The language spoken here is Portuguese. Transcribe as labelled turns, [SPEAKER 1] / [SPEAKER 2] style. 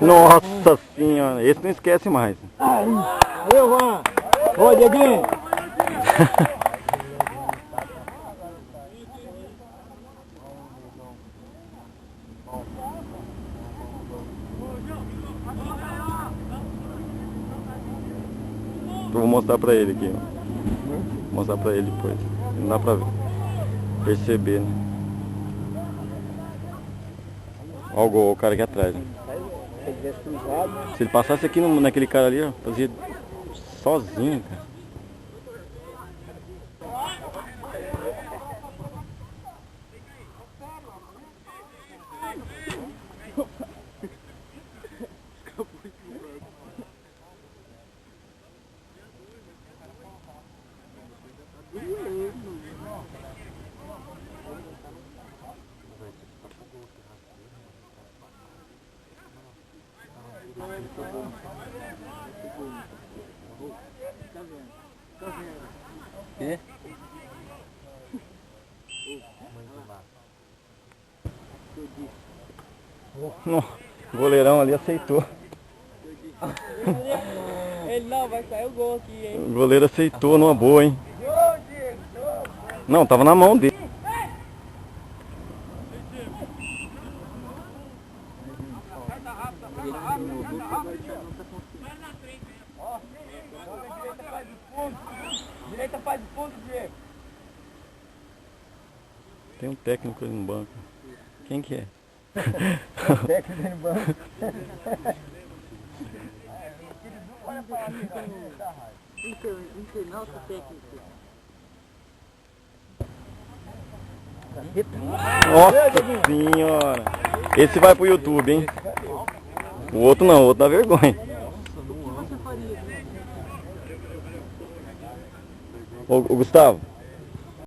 [SPEAKER 1] Nossa senhora, esse não esquece mais.
[SPEAKER 2] Valeu, Juan. Ô, Dieguinho.
[SPEAKER 1] Eu vou mostrar pra ele aqui, ó. Vou mostrar pra ele depois. Não dá pra perceber, né? Olha o gol, o cara aqui atrás, né? Se ele passasse aqui naquele cara ali, ó, fazia sozinho, cara.
[SPEAKER 2] É?
[SPEAKER 1] O goleirão ali aceitou.
[SPEAKER 3] Ele não, vai sair o gol aqui, hein?
[SPEAKER 1] O goleiro aceitou numa boa, hein? Não, tava na mão dele.
[SPEAKER 2] Direita faz o fundo, Diego.
[SPEAKER 1] Tem um técnico ali no banco. Quem que é?
[SPEAKER 2] Técnico ali no banco.
[SPEAKER 3] Nossa, técnico.
[SPEAKER 1] Nossa senhora! Esse vai pro YouTube, hein? O outro não, o outro dá vergonha. Ô Gustavo,